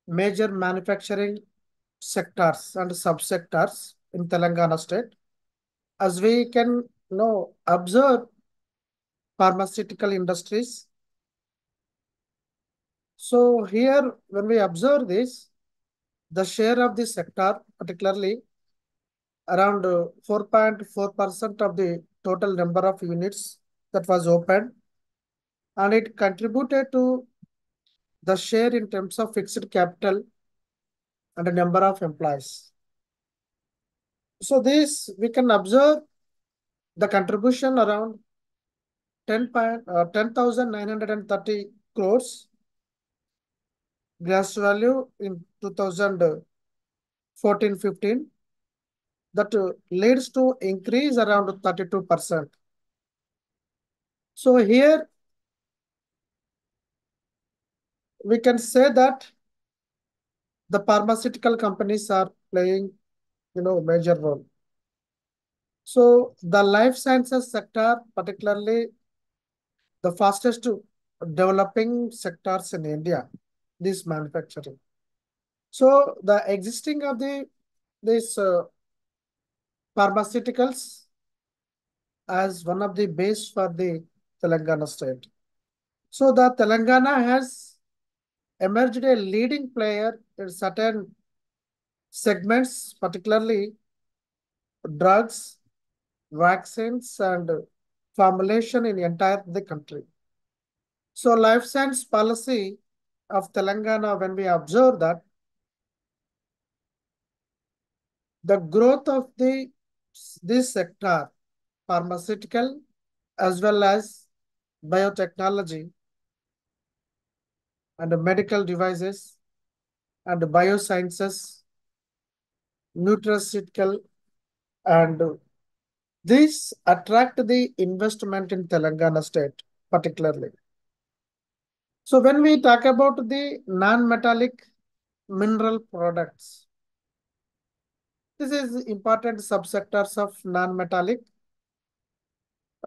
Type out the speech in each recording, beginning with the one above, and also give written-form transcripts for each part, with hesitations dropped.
major manufacturing sectors and subsectors in Telangana state. As we can observe pharmaceutical industries. So here, when we observe this, the share of this sector, particularly around 4.4% of the total number of units that was opened, and it contributed to the share in terms of fixed capital and the number of employees. So this we can observe the contribution around 10,930 crores gross value in 2014-15 that leads to increase around 32%. So here we can say that the pharmaceutical companies are playing major role. So the life sciences sector, particularly the fastest developing sectors in India, this manufacturing. So the existing of this pharmaceuticals as one of the base for the Telangana state. So the Telangana has emerged a leading player in certain segments, particularly drugs, vaccines, and formulation in entire the country. So life science policy of Telangana, when we observe that the growth of this sector, pharmaceutical as well as biotechnology and medical devices and biosciences, nutraceutical, and this attract the investment in Telangana state particularly. So when we talk about the non-metallic mineral products, this is important subsectors of non-metallic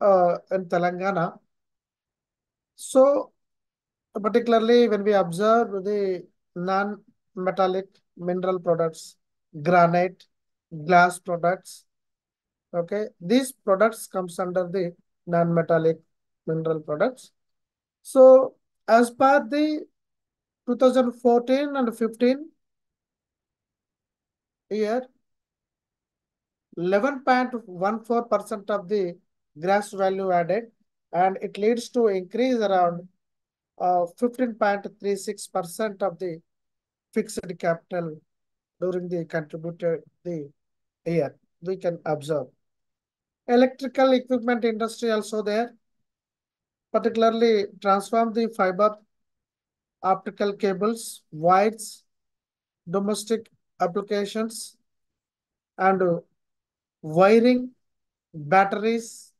in Telangana. So particularly when we observe the non-metallic mineral products, granite, glass products, okay, these products comes under the non-metallic mineral products. So as per the 2014 and 15 year, 11.14% of the gross value added, and it leads to increase around 15.36% of the fixed capital during the contributed the year. We can observe. Electrical equipment industry also there, particularly transform the fiber optical cables, wires, domestic applications, and wiring, batteries,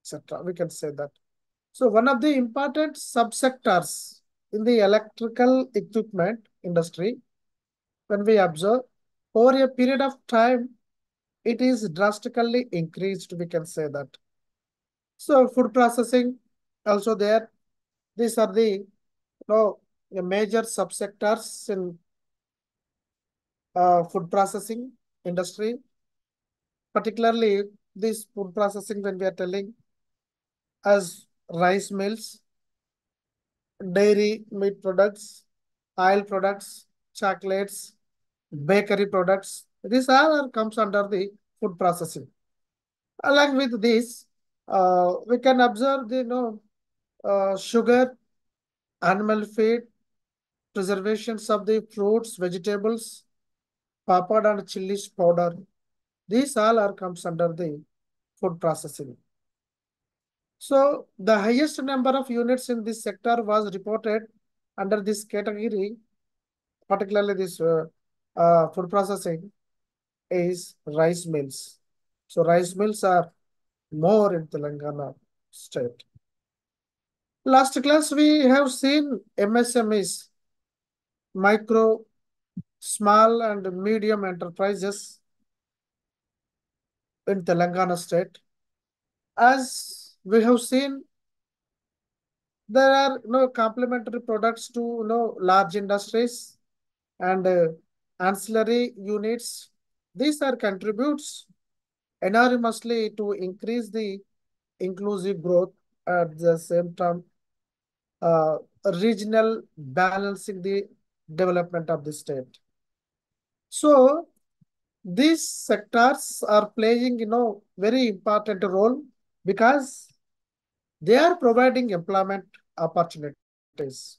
etc. We can say that. So one of the important subsectors in the electrical equipment industry, when we observe over a period of time, it is drastically increased, we can say that. So food processing also there. These are the major subsectors in food processing industry, particularly this food processing when we are telling as rice mills, dairy meat products, oil products, chocolates, bakery products. These all comes under the food processing. Along with this, we can observe the sugar, animal feed, preservations of the fruits, vegetables, papad and chilies powder. These all are comes under the food processing. So the highest number of units in this sector was reported under this category, particularly this food processing, is rice mills. So rice mills are more in Telangana state. Last class we have seen MSMEs, micro, small and medium enterprises in Telangana state. As we have seen There are complementary products to large industries and ancillary units. These are contributes enormously to increase the inclusive growth at the same time uh, regional balancing the development of the state. So these sectors are playing very important role because they are providing employment opportunities.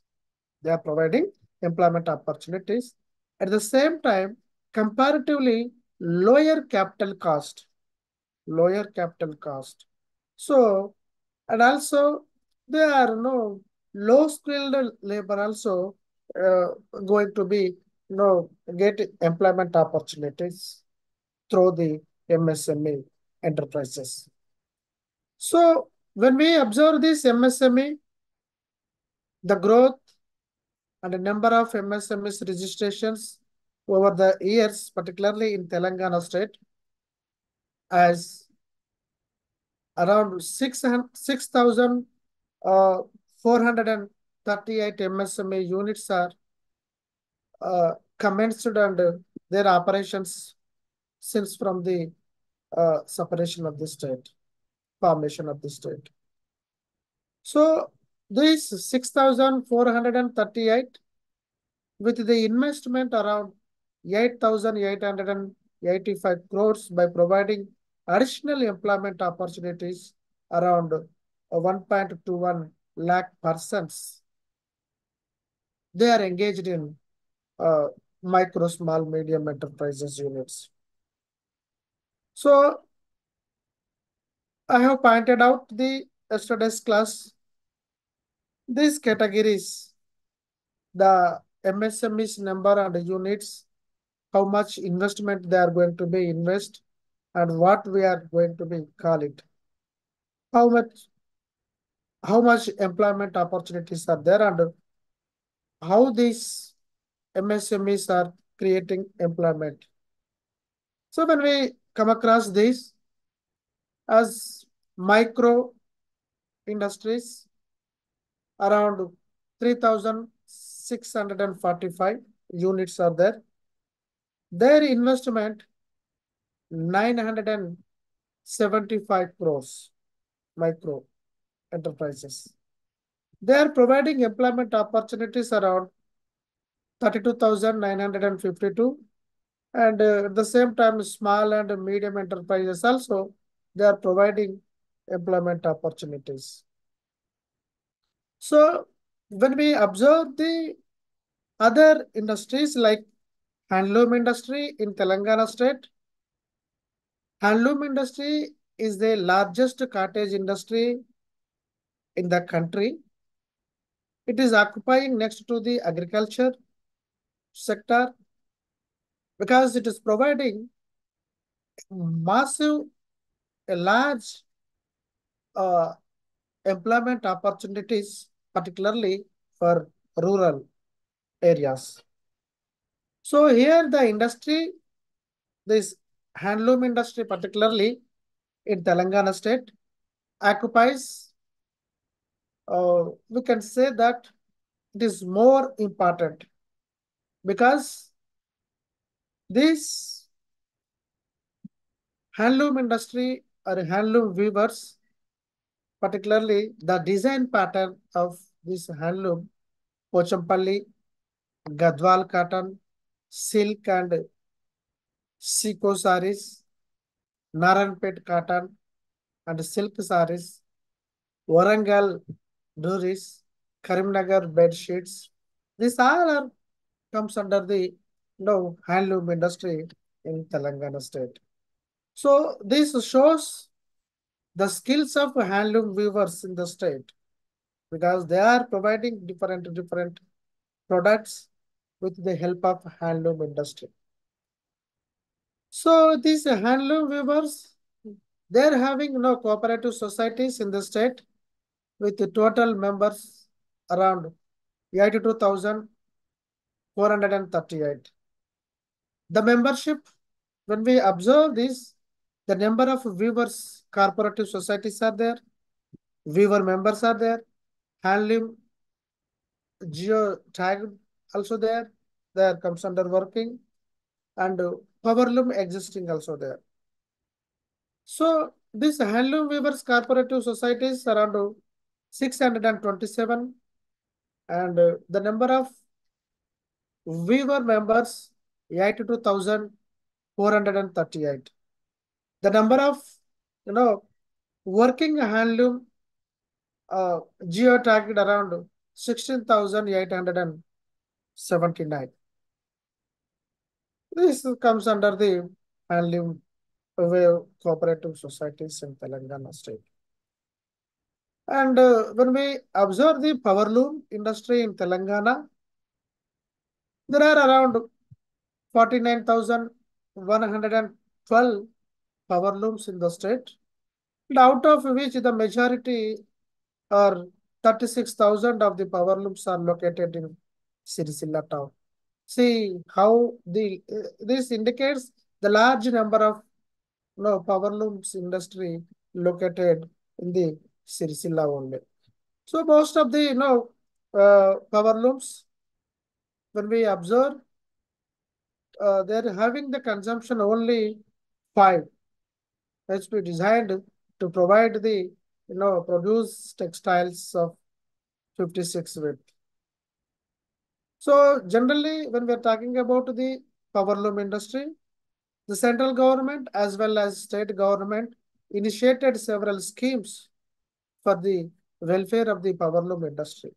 They are providing employment opportunities. At the same time, comparatively lower capital cost, lower capital cost. So, and also there are no low skilled labor also uh, going to be get employment opportunities through the MSME enterprises. So when we observe this MSME, the growth and the number of MSMEs registrations over the years, particularly in Telangana state, as around 6,438 MSME units are commenced and their operations since from the separation of the state, formation of the state. So this 6,438 with the investment around 8,885 crores by providing additional employment opportunities around 1.21 lakh persons. They are engaged in uh, micro, small, medium enterprises units. So I have pointed out the yesterday's class. These categories, the MSME's number and units, how much investment they are going to be invest, and what we are going to be call it. How much how much employment opportunities are there and how these MSMEs are creating employment. So when we come across this as micro industries, around 3,645 units are there. Their investment 975 crores, micro enterprises. They are providing employment opportunities around 32,952, and at the same time small and medium enterprises also they are providing employment opportunities. So when we observe the other industries like handloom industry in Telangana state, handloom industry is the largest cottage industry in the country. It is occupying next to the agriculture sector because it is providing massive, a large uh, employment opportunities, particularly for rural areas. So here the industry, this handloom industry, particularly in Telangana state, occupies, we can say that it is more important because this handloom industry or handloom weavers, particularly the design pattern of this handloom, Pochampalli, Gadwal cotton, silk and Siko saris, Naranpet cotton and silk saris, Warangal duris, Karimnagar bed sheets. These all are comes under the handloom industry in Telangana state. So this shows the skills of handloom weavers in the state because they are providing different products with the help of handloom industry. So these handloom weavers, they're having cooperative societies in the state with the total members around 82,438. The membership, when we observe this, the number of weavers cooperative societies are there, weaver members are there, handloom geo tagged also there. There comes under working and powerloom existing also there. So this handloom weavers cooperative societies around 627 and the number of weaver members 82,438. The number of working handloom geo-tagged around 16,879. This comes under the handloom wave cooperative societies in Telangana state. And when we observe the power loom industry in Telangana, there are around 49,112 power looms in the state, and out of which the majority or 36,000 of the power looms are located in Sirisilla town. See how this indicates the large number of power looms industry located in the Sirisilla only. So most of the power looms, when we observe, they're having the consumption only 5. It's been designed to provide the produce textiles of 56 width. So generally, when we're talking about the power loom industry, the central government as well as state government initiated several schemes for the welfare of the power loom industry.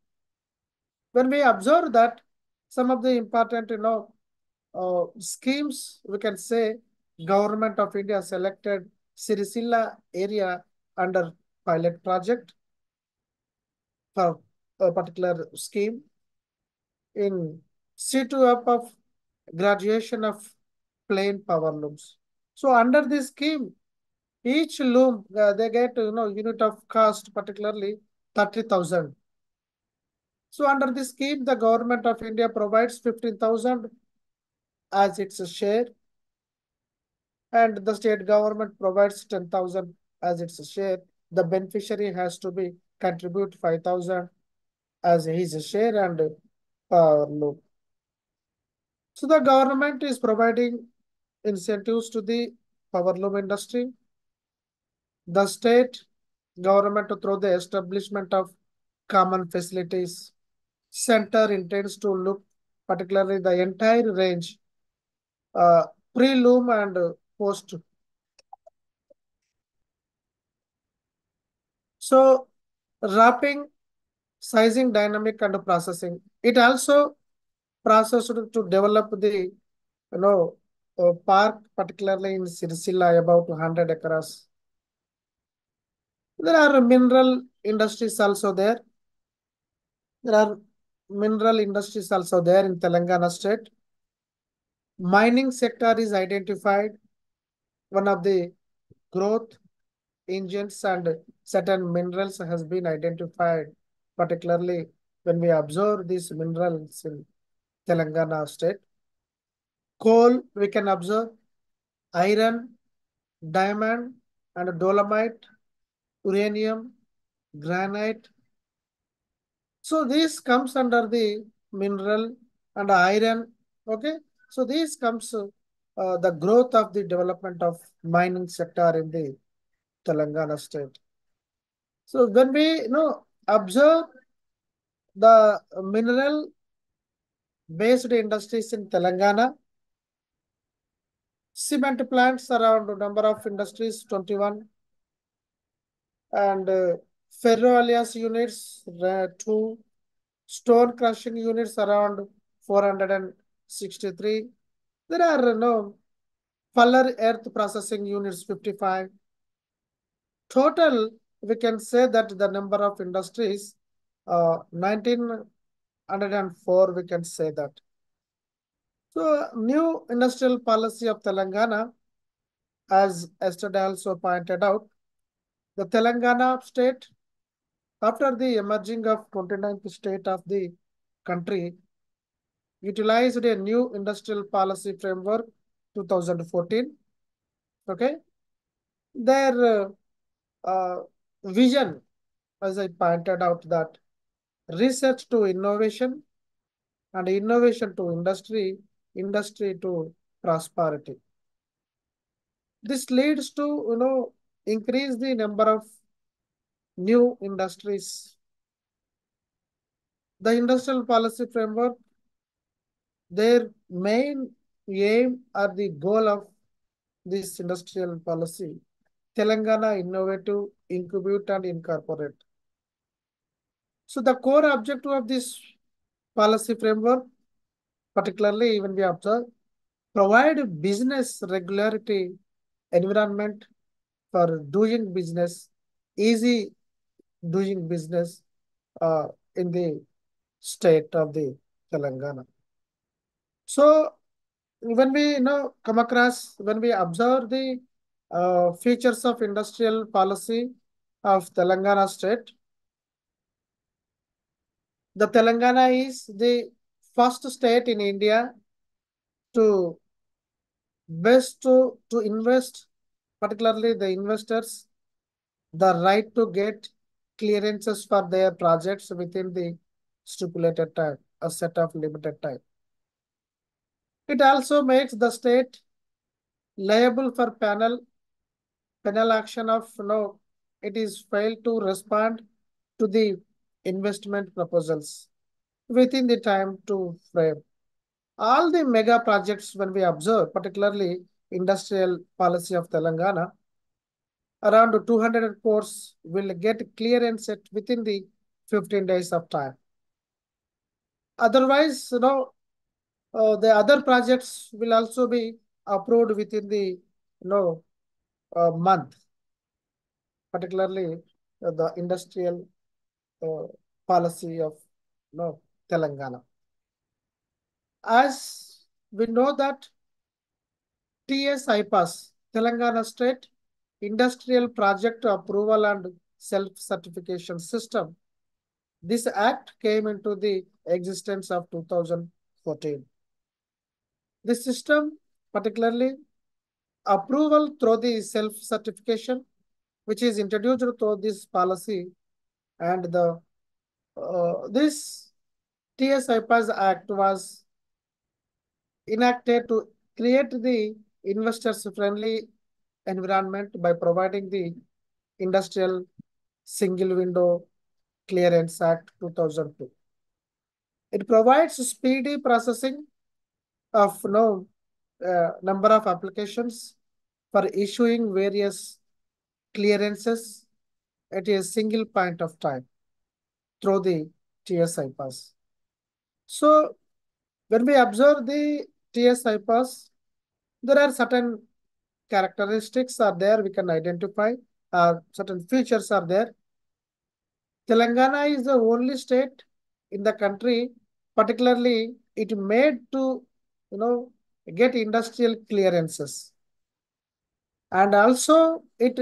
When we observe that some of the important, schemes, we can say Government of India selected Sirisilla area under pilot project for a particular scheme in situ up of graduation of plain power looms. So under this scheme, each loom they get unit of cost particularly 30,000. So under this scheme, the Government of India provides 15,000 as its share, and the state government provides 10,000 as its share. The beneficiary has to be contribute 5,000 as his share and loan. So the government is providing incentives to the power loom industry. The state government through the establishment of common facilities center intends to look particularly the entire range uh, pre-loom and post. So wrapping, sizing, dynamic and processing. It also processed to develop the park, particularly in Sirisilla, about 100 acres. There are mineral industries also there. There are mineral industries also there in Telangana state. Mining sector is identified one of the growth engines and certain minerals has been identified, particularly when we observe these minerals in Telangana state. Coal, we can observe iron, diamond, and dolomite, uranium, granite. So this comes under the mineral and iron. Okay. So this comes the growth of the development of mining sector in the Telangana state. So when we observe the mineral based industries in Telangana, cement plants around number of industries 21 and ferroalloys units 2, stone crushing units around 463. There are fuller earth processing units 55. Total, we can say that the number of industries 1904, we can say that. So new industrial policy of Telangana, as yesterday also pointed out, the Telangana state, after the emerging of 29th state of the country, utilized a new industrial policy framework 2014. Okay. Their vision, as I pointed out that research to innovation, and innovation to industry, industry to prosperity. This leads to increase the number of new industries. The industrial policy framework, their main aim or the goal of this industrial policy, Telangana innovative, incubate and incorporate. So the core objective of this policy framework, particularly when we observe, provide business regularity environment for doing business, easy doing business uh, in the state of the Telangana. So when we come across, when we observe the features of industrial policy of Telangana state, the Telangana is the first state in India to to invest, particularly the investors, the right to get clearances for their projects within the stipulated time, a set of limited time. It also makes the state liable for penal action of it is failed to respond to the investment proposals within the time to frame. All the mega projects when we observe, particularly industrial policy of Telangana, around 200 crores will get clearance within the 15 days of time. Otherwise, the other projects will also be approved within the month, particularly the industrial uh, policy of Telangana. As we know that TS-IPAS, Telangana State Industrial Project Approval and Self-Certification System, this act came into the existence of 2014. This system, particularly approval through the self-certification, which is introduced through this policy, and the this TS-IPAS Act was enacted to create the investors-friendly environment by providing the Industrial Single Window Clearance Act 2002. It provides speedy processing of number of applications for issuing various clearances at a single point of time through the TSI pass. So when we observe the TSI pass, there are certain characteristics are there we can identify, certain features are there. Telangana is the only state in the country, particularly it made to, get industrial clearances. And also it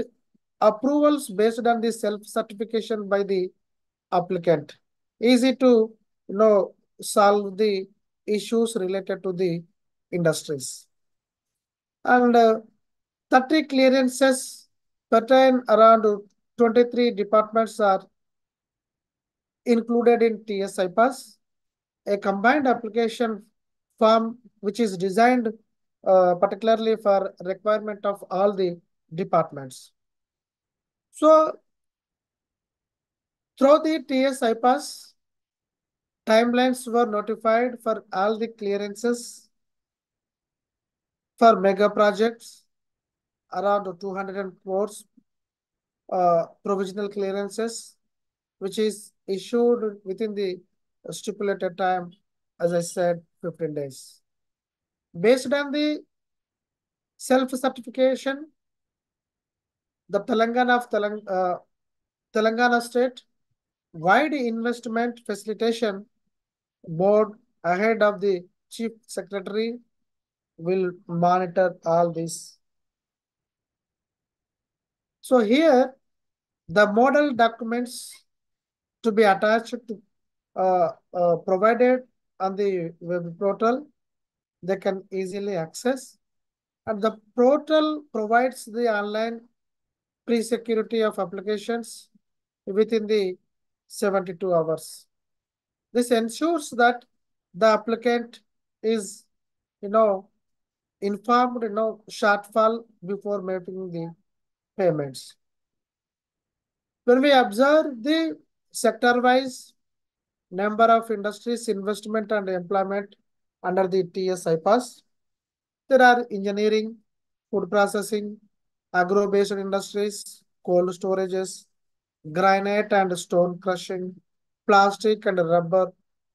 approvals based on the self-certification by the applicant. Easy to, solve the issues related to the industries. And 30 clearances pertain around 23 departments are included in TSI pass. A combined application form which is designed particularly for requirement of all the departments. So through the TSI pass, timelines were notified for all the clearances for mega projects, around 200 crores provisional clearances, which is issued within the stipulated time, as I said, 15 days. Based on the self-certification, the Telangana State Wide Investment Facilitation Board, ahead of the Chief Secretary, will monitor all this. So here, the model documents to be attached to provided on the web portal, they can easily access. And the portal provides the online pre-security of applications within the 72 hours. This ensures that the applicant is, you know, informed, shortfall before making the payments. When we observe the sector-wise number of industries, investment and employment under the TS IPAS, there are engineering, food processing, agro-based industries, cold storages, granite and stone crushing, plastic and rubber.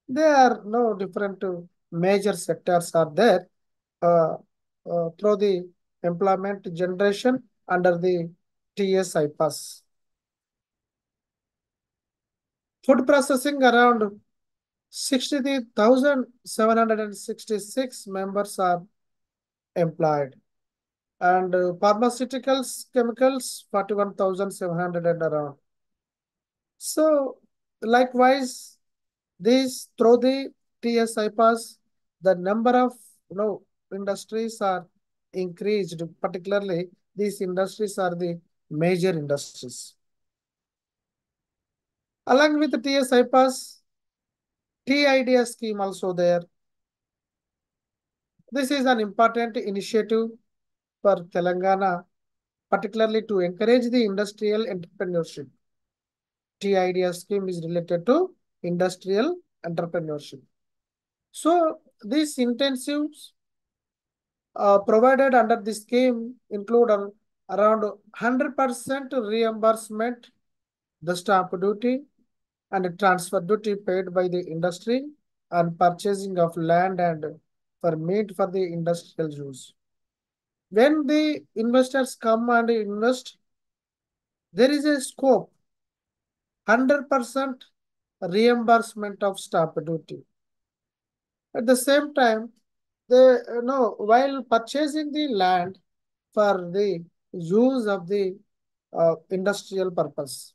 There are no different major sectors are there through the employment generation under the TS IPAS. Food processing around 63,766 members are employed. And pharmaceuticals, chemicals, 41,700 and around. So, likewise, these through the TSI pass, the number of industries are increased. Particularly, these industries are the major industries. Along with the TSI pass, T idea scheme also there. This is an important initiative for Telangana, particularly to encourage the industrial entrepreneurship. T idea scheme is related to industrial entrepreneurship. So these intensives provided under the scheme include around 100% reimbursement, the stamp duty and transfer duty paid by the industry and purchasing of land and permit for the industrial use. When the investors come and invest, there is a scope 100% reimbursement of stamp duty. At the same time, they while purchasing the land for the use of the industrial purpose,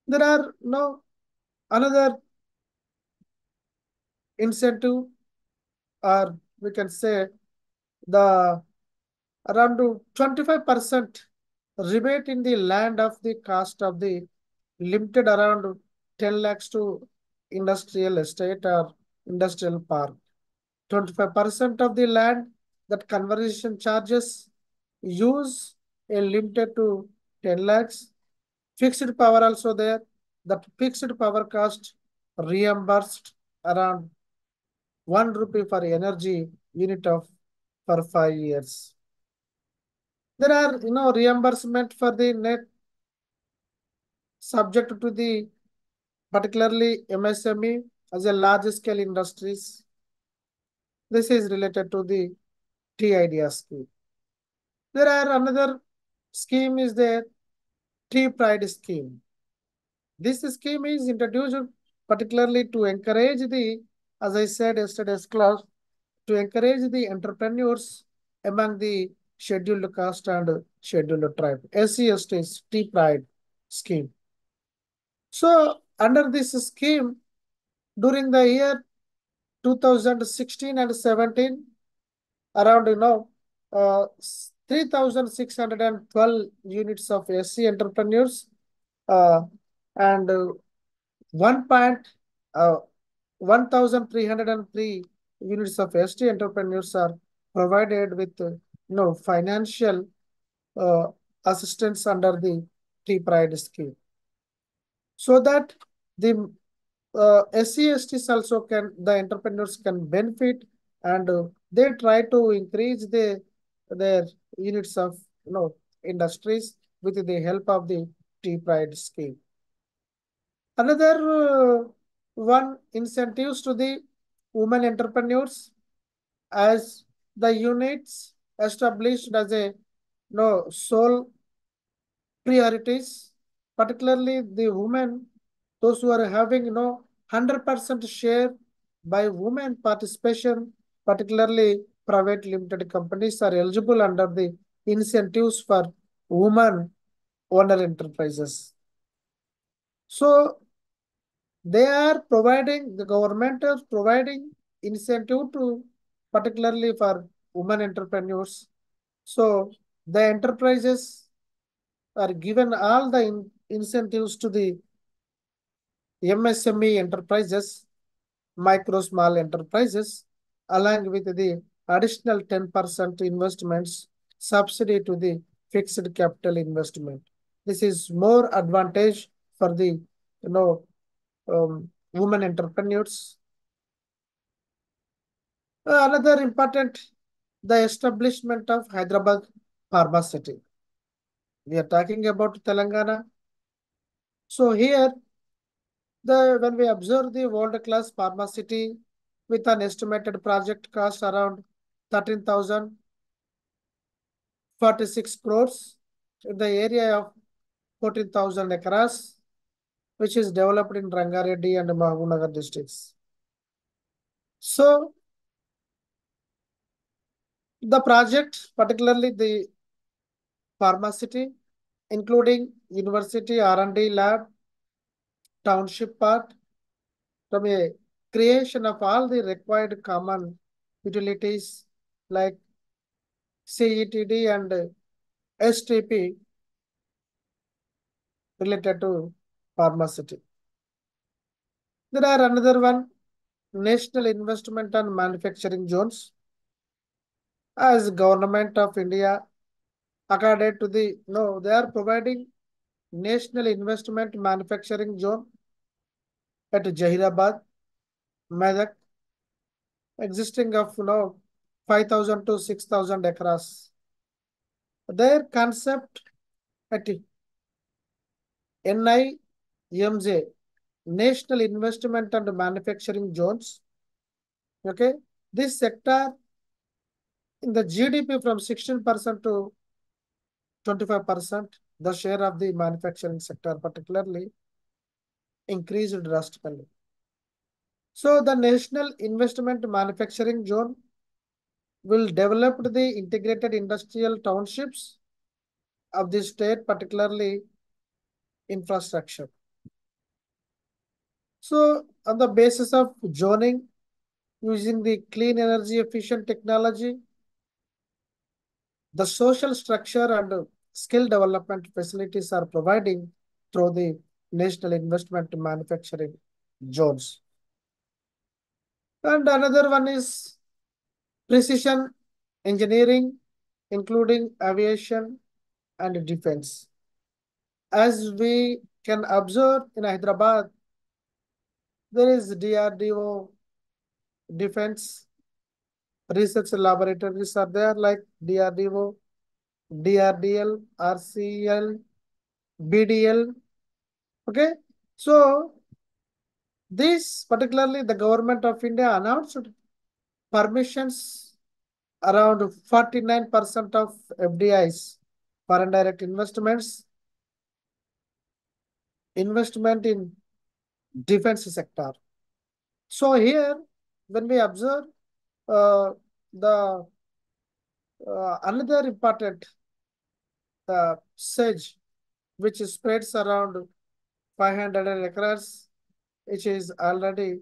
there are no another incentive, or we can say the around 25% rebate in the land of the cost of the limited around 10 lakhs to industrial estate or industrial park. 25% of the land that conversion charges use a limited to 10 lakhs. Fixed power also there. That fixed power cost reimbursed around 1 rupee for energy unit of for 5 years. There are reimbursement for the net subject to the particularly MSME as a large scale industries. This is related to the T idea scheme. There are another scheme is the T pride scheme. This scheme is introduced particularly to encourage the, as I said yesterday's class, to encourage the entrepreneurs among the scheduled caste and scheduled tribe. SC/ST is T pride scheme. So under this scheme, during the year 2016 and 17, around 3,612 units of SC entrepreneurs uh, and 1 point, 1,303 units of ST entrepreneurs are provided with financial uh, assistance under the T Pride scheme, so that the SC/STs also the entrepreneurs can benefit, and they try to increase their units of industries with the help of the T Pride scheme. Another one, incentives to the women entrepreneurs, as the units established as a sole priorities, particularly the women, those who are having 100% share by women participation, particularly private limited companies are eligible under the incentives for women owner enterprises. So the government is providing incentive to particularly for women entrepreneurs. So the enterprises are given all the incentives to the MSME enterprises, micro small enterprises, along with the additional 10% investments subsidy to the fixed capital investment. This is more advantage for the women entrepreneurs. Another important, the establishment of Hyderabad Pharma City. We are talking about Telangana. So here, when we observe the world-class pharma city with an estimated project cost around 13,046 crores in the area of 14,000 acres, which is developed in Rangareddy and Mahabubnagar districts. So the project, particularly the pharma city, including university R&D lab, township part, from a creation of all the required common utilities like CETD and STP related to pharmaceutical. There are another one, national investment and manufacturing zones. As government of India, according to the, no, they are providing national investment manufacturing zone at Jahirabad, Medak, existing of 5,000 to 6,000 acres. Their concept at NIMJ, National Investment and Manufacturing Zones. Okay, this sector in the GDP from 16% to 25%, the share of the manufacturing sector particularly increased drastically. So the National Investment Manufacturing Zone will develop the integrated industrial townships of the state, particularly infrastructure. So on the basis of zoning, using the clean energy efficient technology, the social structure and skill development facilities are providing through the National Investment Manufacturing Zones. And another one is precision engineering, including aviation and defense. As we can observe in Hyderabad, there is DRDO defense research laboratories are there like DRDO, DRDL, RCL, BDL. Okay, so this particularly the government of India announced permissions around 49% of FDIs, foreign direct investments, investment in defense sector. So here, when we observe the another important sedge, which spreads around 500 acres, which is already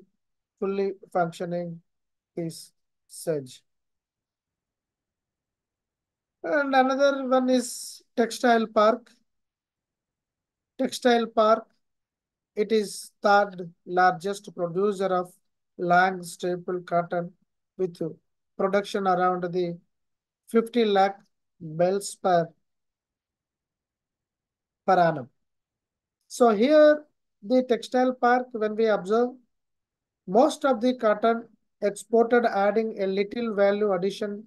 fully functioning is sedge. And another one is textile park. Textile park, it is third largest producer of long staple cotton with production around the 50 lakh bales per annum. So here the textile park, when we observe, most of the cotton exported adding a little value addition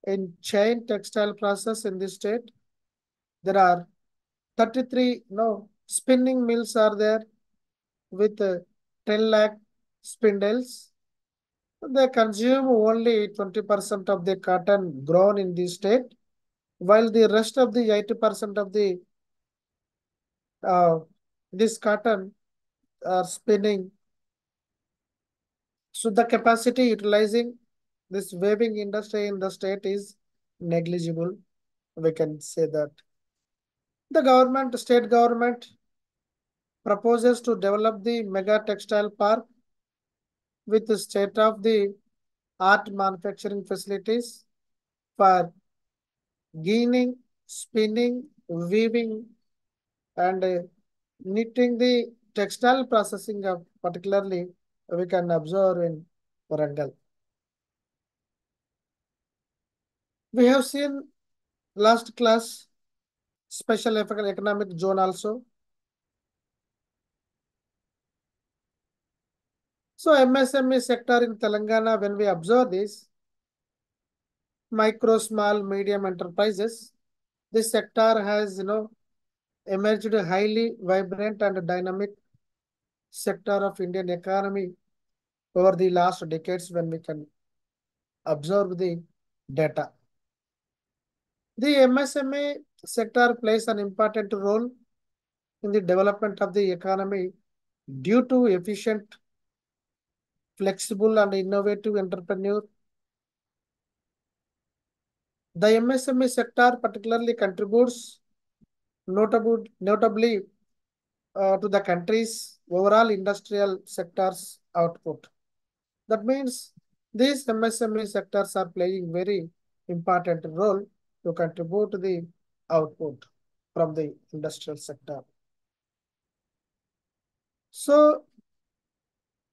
in chain textile process in the state. There are 33 spinning mills are there with 10 lakh spindles. They consume only 20% of the cotton grown in the state, while the rest of the 80% of the this cotton are spinning. So the capacity utilizing this weaving industry in the state is negligible. We can say that. The government, state government proposes to develop the mega textile park with the state of the art manufacturing facilities for spinning, weaving, and knitting the textile processing, particularly we can observe in Warangal. We have seen last class special economic zone also. So MSME sector in Telangana, when we observe this, micro, small, medium enterprises, this sector has, emerged a highly vibrant and dynamic sector of Indian economy over the last decades when we can observe the data. The MSME sector plays an important role in the development of the economy due to efficient, flexible, and innovative entrepreneur. The MSME sector particularly contributes notably to the country's overall industrial sector's output. That means these MSME sectors are playing very important role to contribute to the output from the industrial sector. So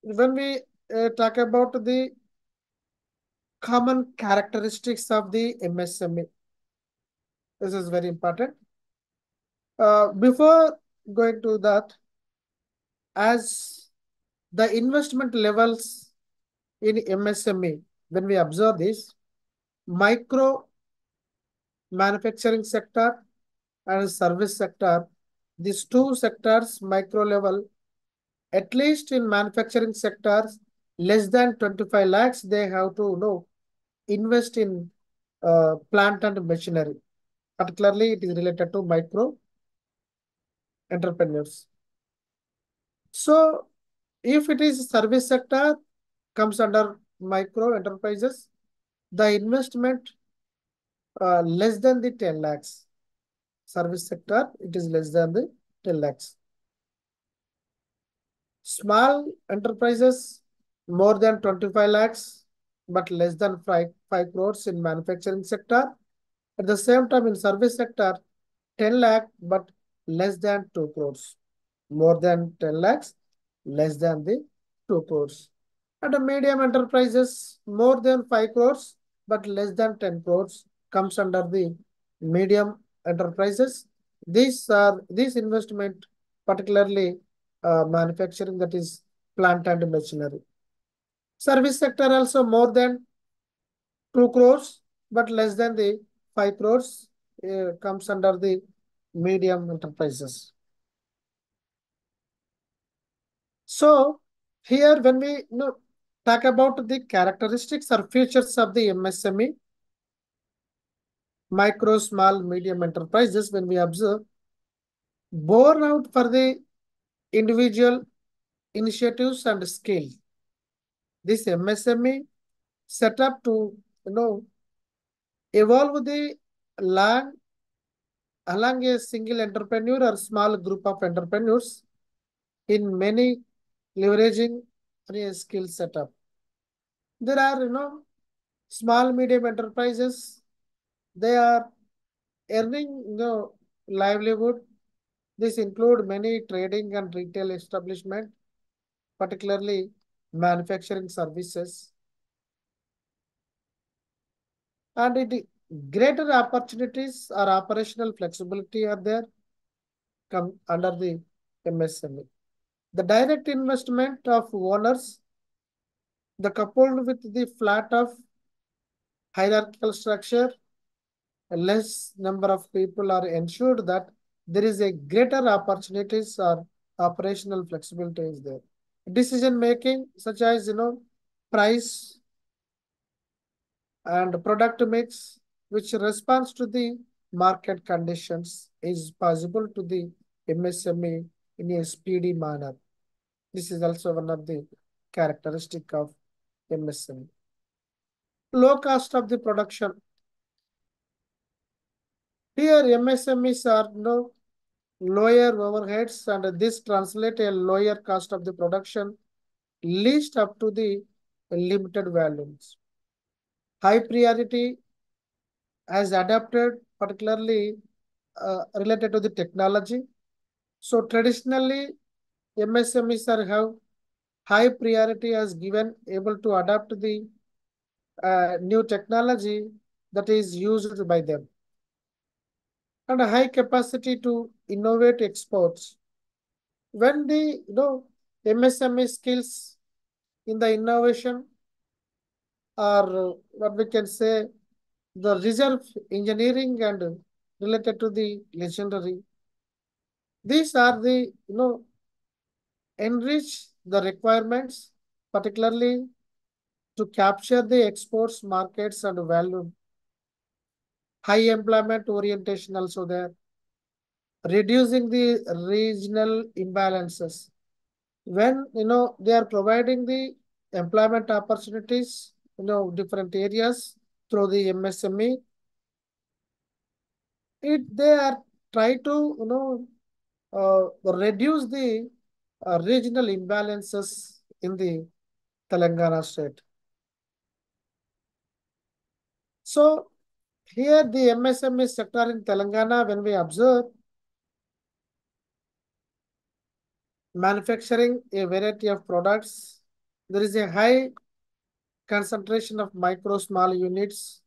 when we talk about the common characteristics of the MSME, this is very important. Before going to that, as the investment levels in MSME, when we observe this, micro manufacturing sector and service sector, these two sectors, micro level, at least in manufacturing sectors, less than 25 lakhs, they have to invest in plant and machinery. Particularly, it is related to micro entrepreneurs. So, if it is service sector, comes under micro enterprises, the investment less than the 10 lakhs. Service sector, it is less than the 10 lakhs. Small enterprises, more than 25 lakhs, but less than 5 crores in manufacturing sector. At the same time, in service sector, 10 lakh, but less than 2 crores. More than 10 lakhs, less than the 2 crores. And the medium enterprises, more than 5 crores, but less than 10 crores, comes under the medium enterprises. These investment, particularly manufacturing, that is plant and machinery. Service sector also more than 2 crores, but less than the 5 crores comes under the medium enterprises. So here when we talk about the characteristics or features of the MSME, micro, small, medium enterprises, when we observe, born out for the individual initiatives and skill. This MSME set up to evolve the land along a single entrepreneur or small group of entrepreneurs in many leveraging a skill setup. There are small medium enterprises. They are earning livelihood. This include many trading and retail establishment, particularly manufacturing services, and it greater opportunities or operational flexibility are there come under the MSME. The direct investment of owners, the coupled with the flat of hierarchical structure, a less number of people are ensured that there is a greater opportunities or operational flexibility is there. Decision making such as price and product mix which responds to the market conditions is possible to the MSME in a speedy manner. This is also one of the characteristic of MSME. Low cost of the production. Here MSMEs are lower overheads and this translate a lower cost of the production least up to the limited volumes. High priority has adapted particularly related to the technology. So traditionally MSMEs are have high priority as given able to adapt to the new technology that is used by them and a high capacity to innovate exports. When the MSME skills in the innovation are what we can say the reserve engineering and related to the legendary. These are the enrich the requirements, particularly to capture the exports markets and value. High employment orientation also there, reducing the regional imbalances. When they are providing the employment opportunities, different areas through the MSME, they are try to reduce the regional imbalances in the Telangana state. So here the MSME sector in Telangana, when we observe manufacturing a variety of products, there is a high concentration of micro small units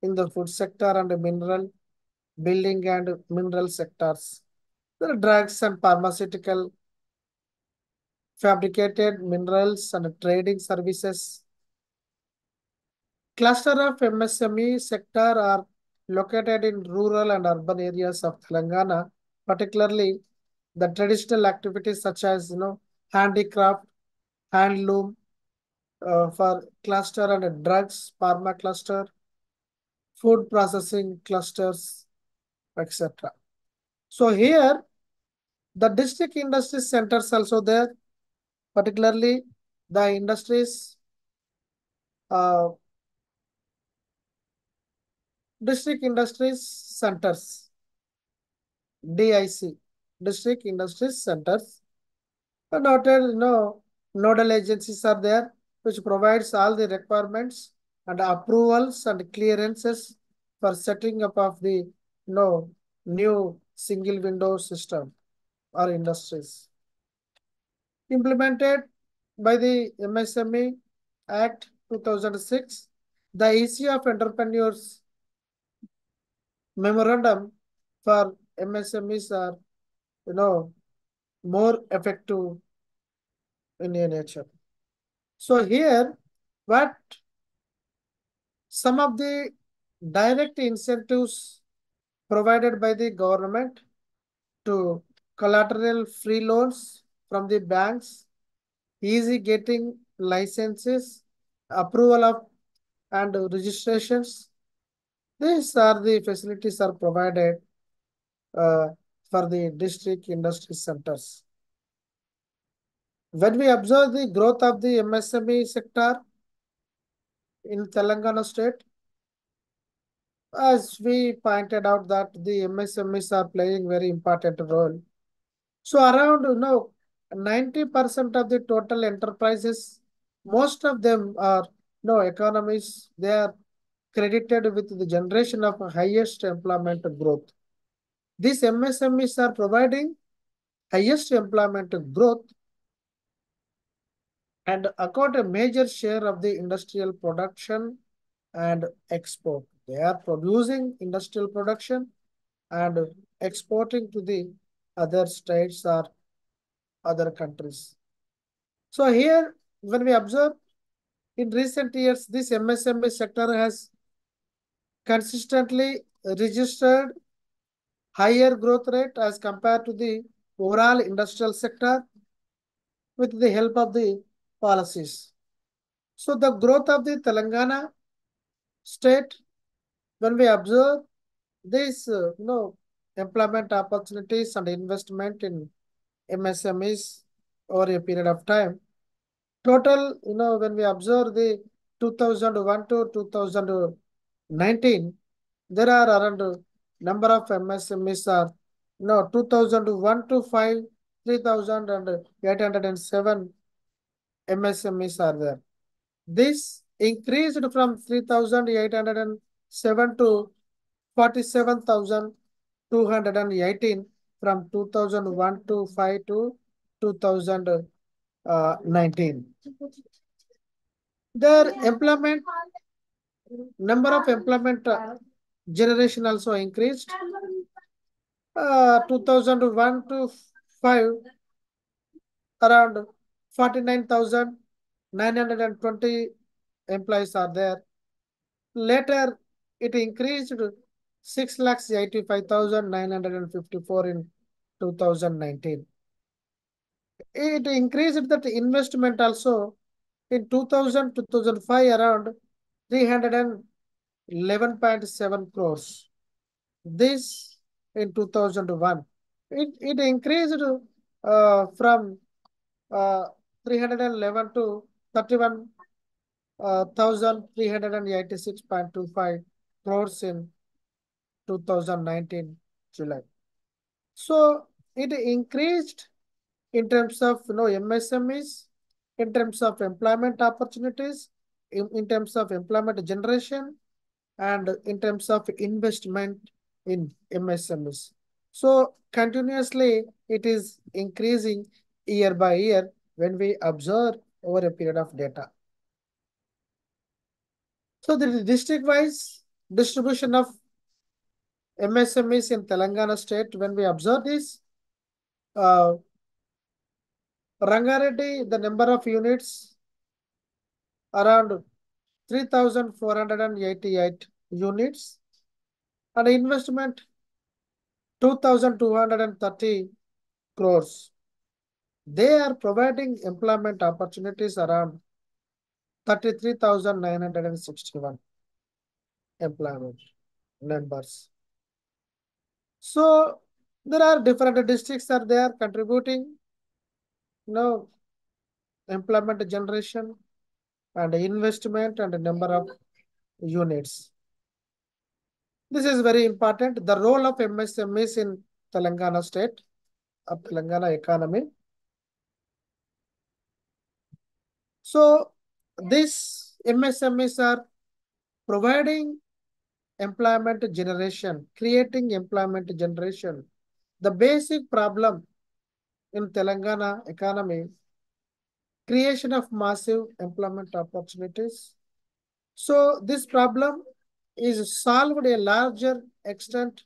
in the food sector and the mineral, building and mineral sectors. There are drugs and pharmaceutical, fabricated minerals and trading services. Cluster of MSME sector are located in rural and urban areas of Telangana, particularly the traditional activities such as handicraft, handloom for cluster and drugs, pharma cluster, food processing clusters, etc. So here the district industry centers also there, particularly the industries, uh, district industries centers, DIC, district industries centers. And nodal agencies are there, which provides all the requirements and approvals and clearances for setting up of the new single window system or industries. Implemented by the MSME Act 2006, the EC of Entrepreneurs Memorandum for MSMEs are more effective in nature. So here, what some of the direct incentives provided by the government to collateral free loans from the banks, easy getting licenses, approval of and registrations. These are the facilities are provided uh, for the district industry centers. When we observe the growth of the MSME sector in Telangana state, as we pointed out that the MSMEs are playing very important role. So around 90% of the total enterprises, most of them are economies, they are credited with the generation of highest employment growth. These MSMEs are providing highest employment growth and account a major share of the industrial production and export. They are producing industrial production and exporting to the other states or other countries. So here, when we observe in recent years, this MSME sector has consistently registered higher growth rate as compared to the overall industrial sector with the help of the policies. So the growth of the Telangana state, when we observe these, employment opportunities and investment in MSMEs over a period of time, total, when we observe the 2001 to 2019, there are around number of MSMEs are, 2001 to 5, 3,807 MSMEs are there. This increased from 3,807 to 47,218 from 2001 to 5 to 2019. Their employment, number of employment generation also increased. 2001 to 5, around 49,920 employees are there. Later, it increased to 6,85,954 in 2019. It increased that investment also in 2000 2005 around 311.7 crores. This in 2001. It increased from 311 to 31,386.25 crores in 2019 July. So it increased in terms of MSMEs, in terms of employment opportunities, in terms of employment generation, and in terms of investment in MSMEs. So continuously it is increasing year by year when we observe over a period of data. So the district-wise distribution of MSMEs in Telangana state, when we observe this, Rangareddy, the number of units around 3,488 units, and investment 2,230 crores. They are providing employment opportunities around 33,961 employment numbers. So there are different districts are there contributing, employment generation and investment and number of units. This is very important. The role of MSMEs in Telangana state, of Telangana economy. So these MSMEs are providing employment generation, creating employment generation. The basic problem in Telangana economy, creation of massive employment opportunities. So this problem is solved a larger extent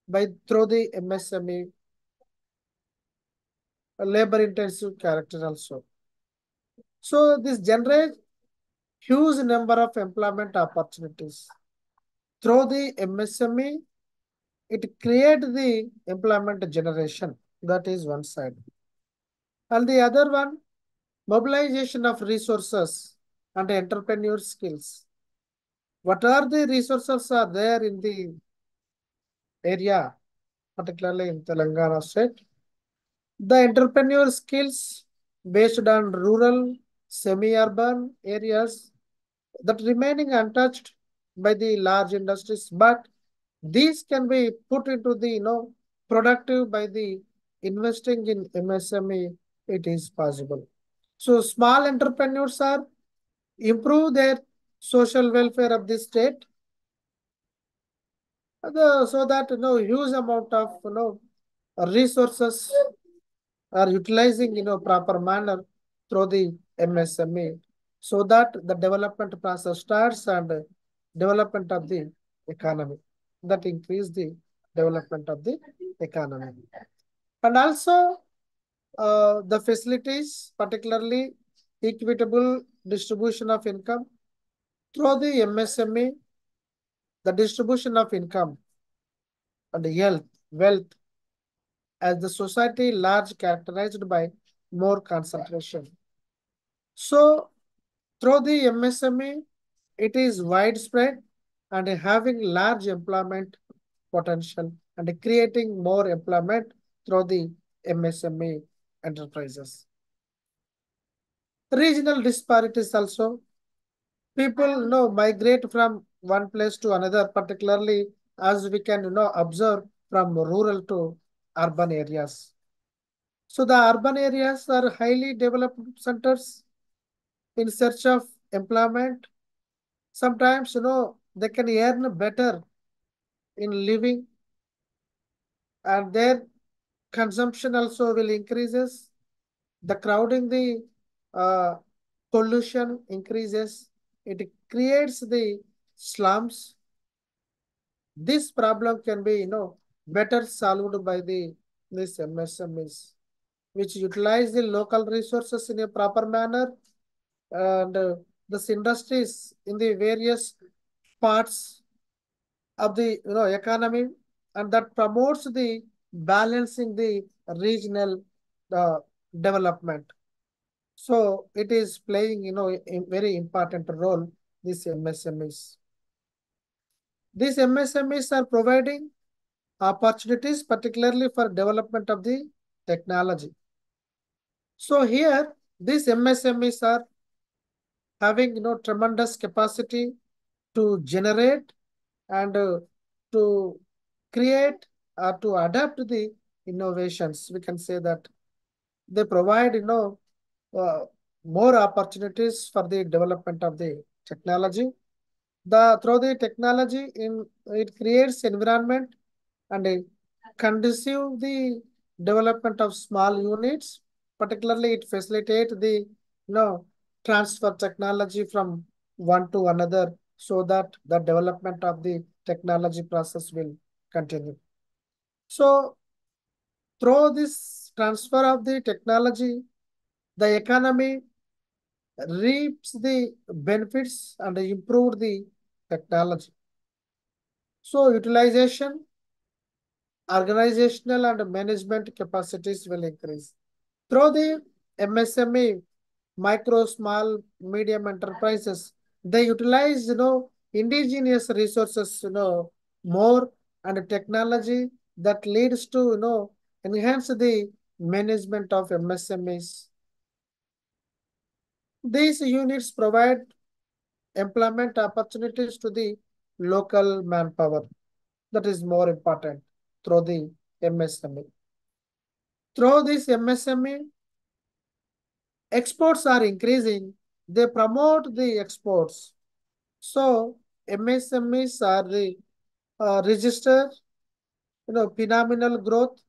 by through the MSME labor intensive character also. So this generates huge number of employment opportunities. Through the MSME, it creates the employment generation. That is one side. And the other one, mobilization of resources and entrepreneur skills. What are the resources are there in the area, particularly in Telangana state? The entrepreneur skills based on rural, semi-urban areas that remaining untouched by the large industries, but these can be put into the productive by the investing in MSME. It is possible. So small entrepreneurs are improve their social welfare of the state, so that huge amount of resources are utilizing proper manner through the MSME, so that the development process starts and development of the economy, that increase the development of the economy. And also the facilities, particularly equitable distribution of income through the MSME, the distribution of income and health, wealth as the society large characterized by more concentration. So through the MSME, it is widespread and having large employment potential and creating more employment through the MSME enterprises. Regional disparities also. People migrate from one place to another, particularly as we can observe from rural to urban areas. So the urban areas are highly developed centers in search of employment. Sometimes they can earn better in living, and their consumption also will increases. The crowding, the uh, pollution increases. It creates the slums. This problem can be, better solved by the this MSMEs, which utilize the local resources in a proper manner, and this industries in the various parts of the economy, and that promotes the balancing the regional uh, development. So it is playing a very important role, these MSMEs. These MSMEs are providing opportunities particularly for development of the technology. So here these MSMEs are having tremendous capacity to generate and to create or to adapt the innovations. We can say that they provide uh, more opportunities for the development of the technology. The through the technology in it creates environment and a conducive the development of small units. Particularly, it facilitates the transfer technology from one to another, so that the development of the technology process will continue. So through this transfer of the technology, the economy reaps the benefits and improve the technology. So utilization, organizational and management capacities will increase. Through the MSME, micro, small, medium enterprises, they utilize, indigenous resources, more, and technology that leads to, enhance the management of MSMEs. These units provide employment opportunities to the local manpower. That is more important through the MSME. Through this MSME, exports are increasing. They promote the exports. So MSMEs are the register, phenomenal growth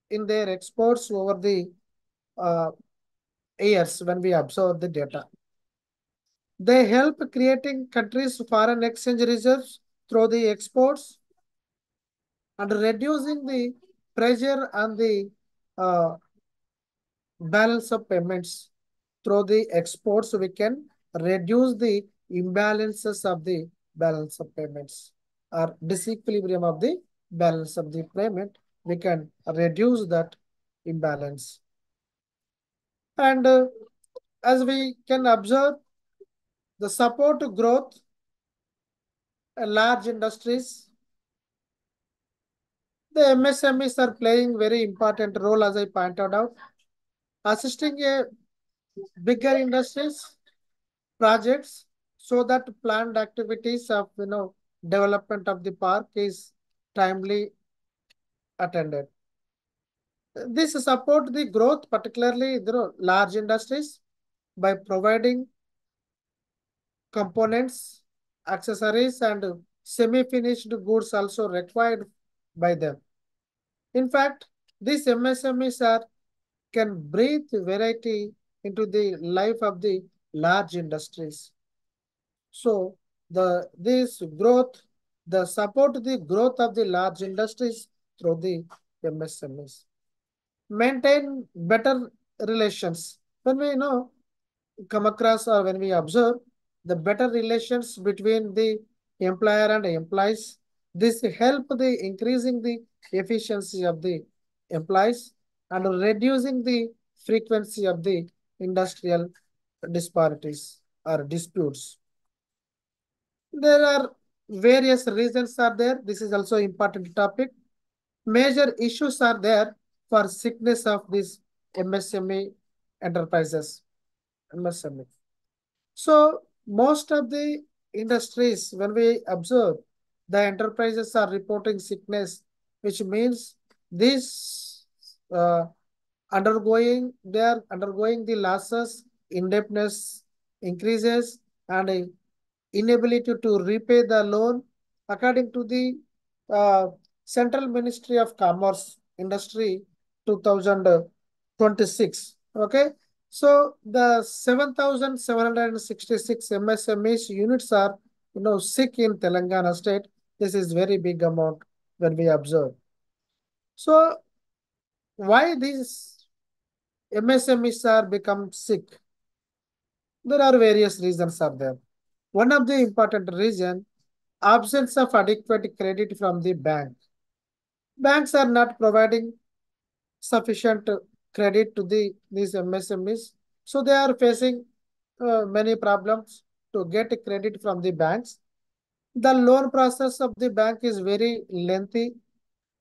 in their exports over the uh, years when we observe the data. They help creating countries' foreign exchange reserves through the exports and reducing the pressure on the uh, balance of payments. Through the exports, we can reduce the imbalances of the balance of payments or disequilibrium of the balance of the payment. We can reduce that imbalance. And as we can observe, the support to growth, large industries, the MSMEs are playing very important role, as I pointed out, assisting a bigger industries projects, so that planned activities of development of the park is timely attended. This support the growth, particularly large industries, by providing components, accessories, and semi-finished goods also required by them. In fact, these MSMEs are can breathe variety into the life of the large industries. So this growth, the support the growth of the large industries through the MSMEs. Maintain better relations. When we come across or when we observe the better relations between the employer and employees, this help the increasing the efficiency of the employees and reducing the frequency of the industrial disparities or disputes. There are various reasons are there. This is also important topic. Major issues are there for sickness of these MSME enterprises. MSME. So most of the industries, when we observe, the enterprises are reporting sickness, which means this they are undergoing the losses, indebtedness increases, and inability to repay the loan according to the uh, Central Ministry of Commerce Industry 2026. Okay. So the 7,766 MSMEs units are, sick in Telangana state. This is very big amount when we observe. So why these MSMEs are become sick? There are various reasons are there. One of the important reason, absence of adequate credit from the bank. Banks are not providing sufficient credit to these MSMEs. So they are facing many problems to get credit from the banks. The loan process of the bank is very lengthy.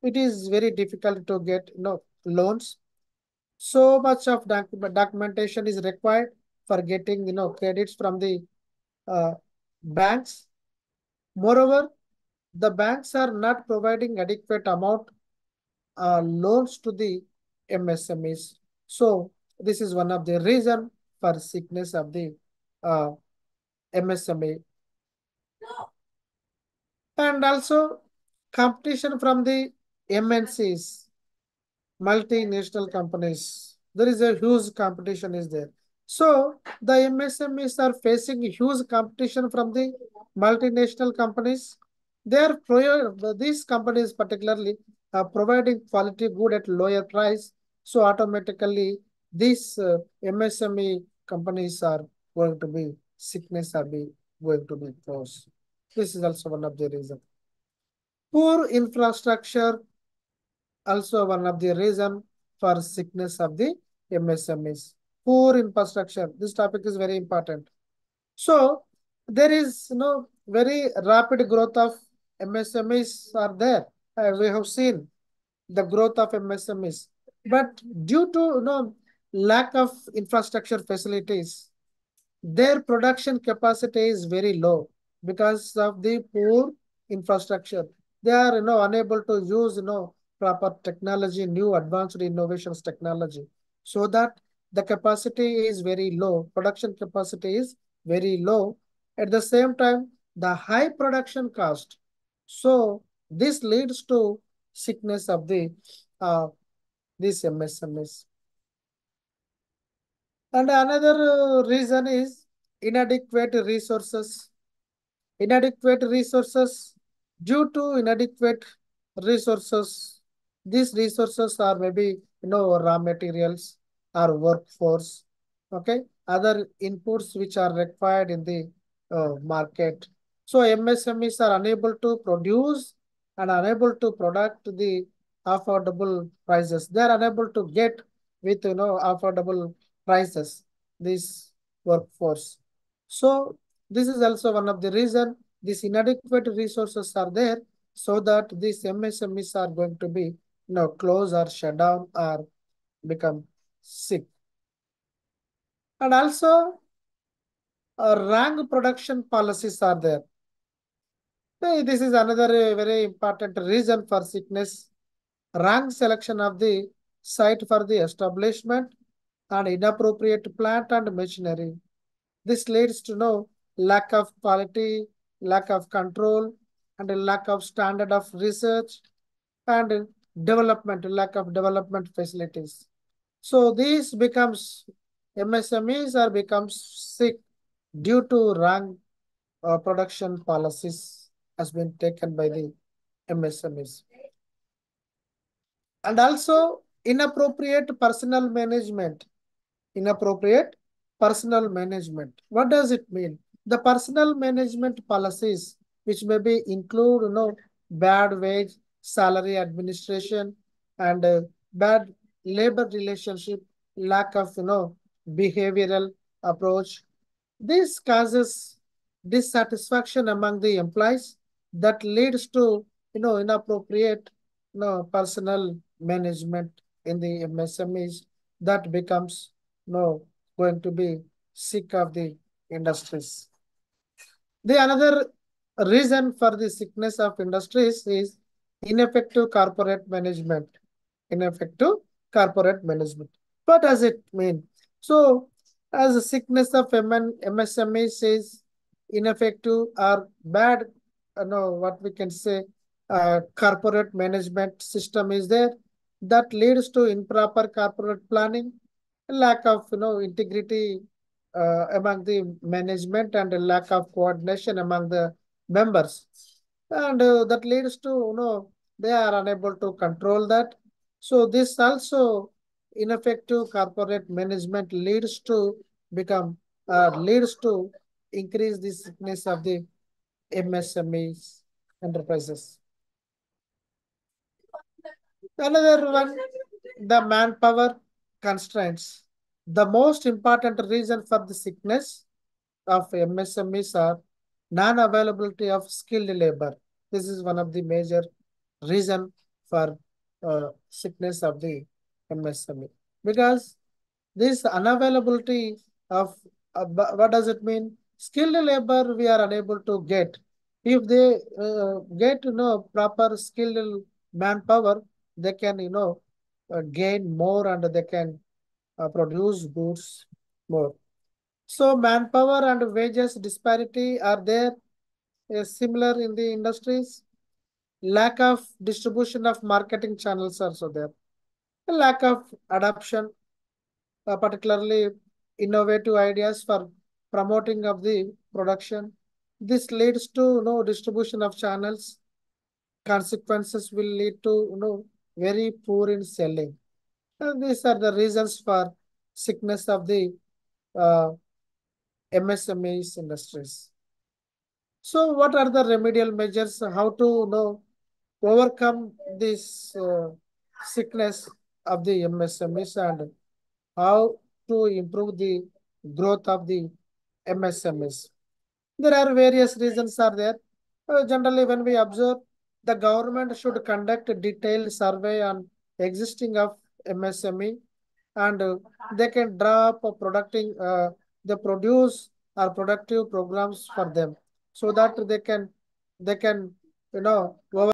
It is very difficult to get loans. So much of documentation is required for getting credits from the uh, banks. Moreover, the banks are not providing adequate amount loans to the MSMEs. So this is one of the reason for sickness of the uh, MSME. And also competition from the MNCs, multinational companies. There is a huge competition is there. So the MSMEs are facing huge competition from the multinational companies. These companies particularly are providing quality good at lower price. So automatically these MSME companies are going to be sickness are be going to be closed. This is also one of the reasons. Poor infrastructure also one of the reason for sickness of the MSMEs. Poor infrastructure. This topic is very important. So there is very rapid growth of MSMEs are there. We have seen the growth of MSMEs, but due to lack of infrastructure facilities, their production capacity is very low because of the poor infrastructure. They are unable to use proper technology, new advanced innovations technology, so that the capacity is very low. Production capacity is very low. At the same time, the high production cost. So this leads to sickness of the uh, this MSMEs. And another reason is inadequate resources. Inadequate resources. Due to inadequate resources, these resources are maybe raw materials or workforce, okay, other inputs which are required in the market. So MSMEs are unable to produce and unable to product the affordable prices. They are unable to get with affordable prices this workforce. So this is also one of the reason these inadequate resources are there, so that these MSMEs are going to be close or shut down or become sick. And also wrong production policies are there. This is another very important reason for sickness. Wrong selection of the site for the establishment and inappropriate plant and machinery. This leads to lack of quality, lack of control, and a lack of standard of research and development, lack of development facilities. So these becomes MSMEs are becomes sick due to wrong production policies has been taken by the MSMEs. And also inappropriate personal management. Inappropriate personal management. What does it mean? The personal management policies, which may be include, bad wage, salary administration, and bad labor relationship, lack of, behavioral approach. This causes dissatisfaction among the employees that leads to, inappropriate, personal management in the MSMEs that becomes going to be sick of the industries. The another reason for the sickness of industries is ineffective corporate management. Ineffective corporate management. What does it mean? So, as a sickness of MSMEs is ineffective or bad, what we can say, corporate management system is there that leads to improper corporate planning, lack of integrity among the management and a lack of coordination among the members, and that leads to they are unable to control that. So this also ineffective corporate management leads to increase the sickness of the MSMEs enterprises. Another one, the manpower constraints. The most important reason for the sickness of MSMEs are non-availability of skilled labor. This is one of the major reason for sickness of the MSME, because this unavailability of what does it mean? Skilled labor we are unable to get. If they get proper skilled manpower, they can gain more and they can produce goods more. So manpower and wages disparity are there similar in the industries. Lack of distribution of marketing channels also there. A lack of adoption, particularly innovative ideas for promoting of the production. This leads to distribution of channels. Consequences will lead to very poor in selling. And these are the reasons for sickness of the uh, MSMEs industries. So, what are the remedial measures? How to overcome this sickness of the MSMEs and how to improve the growth of the MSMEs? There are various reasons are there. Generally, when we observe, the government should conduct a detailed survey on existing of MSME, and they can draw up a they produce or productive programs for them, so that they can over